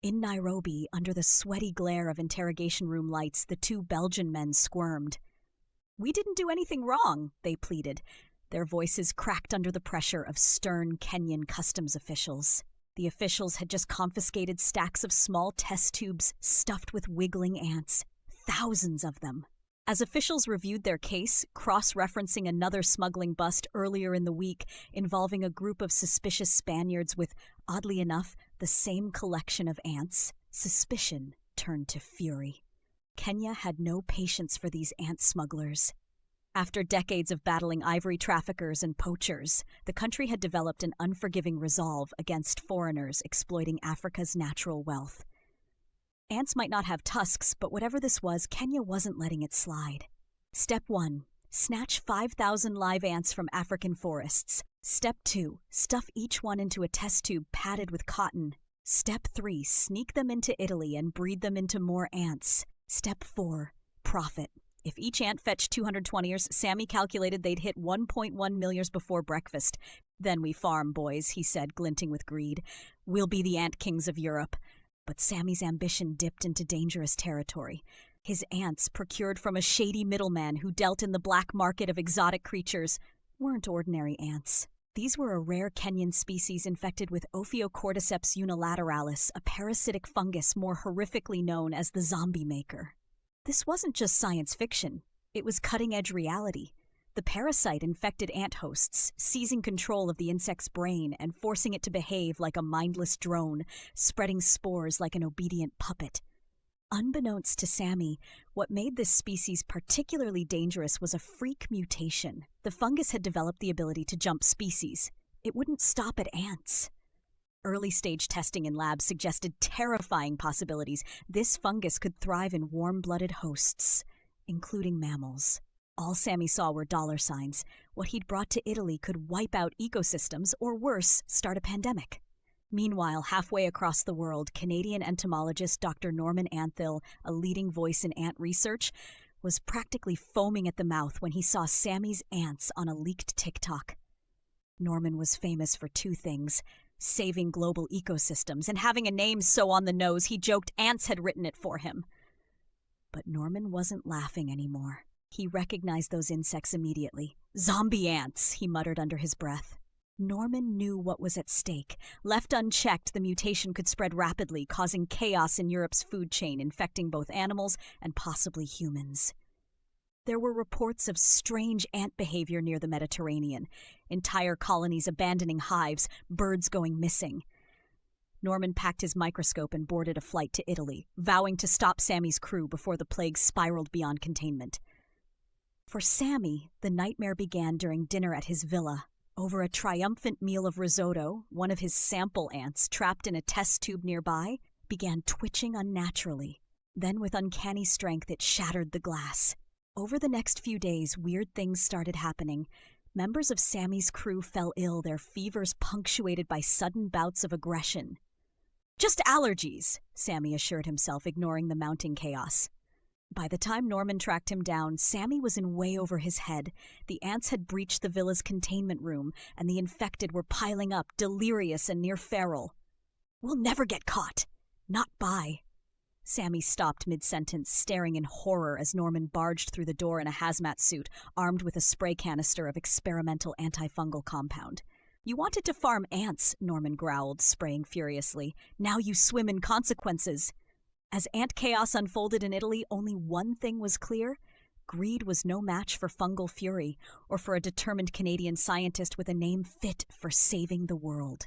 In Nairobi, under the sweaty glare of interrogation room lights, the two Belgian men squirmed. "We didn't do anything wrong," they pleaded, their voices cracked under the pressure of stern Kenyan customs officials. The officials had just confiscated stacks of small test tubes stuffed with wiggling ants, thousands of them. As officials reviewed their case, cross-referencing another smuggling bust earlier in the week involving a group of suspicious Spaniards with, oddly enough, the same collection of ants, suspicion turned to fury. Kenya had no patience for these ant smugglers. After decades of battling ivory traffickers and poachers, the country had developed an unforgiving resolve against foreigners exploiting Africa's natural wealth. Ants might not have tusks, but whatever this was, Kenya wasn't letting it slide. Step 1. Snatch 5,000 live ants from African forests. Step 2. Stuff each one into a test tube padded with cotton. Step 3. Sneak them into Italy and breed them into more ants. Step 4. Profit. If each ant fetched 220ers, Sammy calculated they'd hit 1.1 millions before breakfast. "Then we farm, boys," he said, glinting with greed. "We'll be the ant kings of Europe." But Sammy's ambition dipped into dangerous territory. His ants, procured from a shady middleman who dealt in the black market of exotic creatures, weren't ordinary ants. These were a rare Kenyan species infected with Ophiocordyceps unilateralis, a parasitic fungus more horrifically known as the zombie maker. This wasn't just science fiction. It was cutting-edge reality. The parasite infected ant hosts, seizing control of the insect's brain and forcing it to behave like a mindless drone, spreading spores like an obedient puppet. Unbeknownst to Sammy, what made this species particularly dangerous was a freak mutation. The fungus had developed the ability to jump species. It wouldn't stop at ants. Early-stage testing in labs suggested terrifying possibilities. This fungus could thrive in warm-blooded hosts, including mammals. All Sammy saw were dollar signs. What he'd brought to Italy could wipe out ecosystems, or worse, start a pandemic. Meanwhile, halfway across the world, Canadian entomologist Dr. Norman Anthill, a leading voice in ant research, was practically foaming at the mouth when he saw Sammy's ants on a leaked TikTok. Norman was famous for two things: saving global ecosystems and having a name so on the nose he joked ants had written it for him. But Norman wasn't laughing anymore. He recognized those insects immediately. "Zombie ants," he muttered under his breath. Norman knew what was at stake. Left unchecked, the mutation could spread rapidly, causing chaos in Europe's food chain, infecting both animals and possibly humans. There were reports of strange ant behavior near the Mediterranean, entire colonies abandoning hives, birds going missing. Norman packed his microscope and boarded a flight to Italy, vowing to stop Sammy's crew before the plague spiraled beyond containment. For Sammy, the nightmare began during dinner at his villa. Over a triumphant meal of risotto, one of his sample ants, trapped in a test tube nearby, began twitching unnaturally. Then, with uncanny strength, it shattered the glass. Over the next few days, weird things started happening. Members of Sammy's crew fell ill, their fevers punctuated by sudden bouts of aggression. "Just allergies," Sammy assured himself, ignoring the mounting chaos. By the time Norman tracked him down, Sammy was in way over his head. The ants had breached the villa's containment room, and the infected were piling up, delirious and near feral. "We'll never get caught. Not by." Sammy stopped mid-sentence, staring in horror as Norman barged through the door in a hazmat suit, armed with a spray canister of experimental antifungal compound. "You wanted to farm ants," Norman growled, spraying furiously. "Now you swim in consequences." As ant chaos unfolded in Italy, only one thing was clear: greed was no match for fungal fury, or for a determined Canadian scientist with a name fit for saving the world.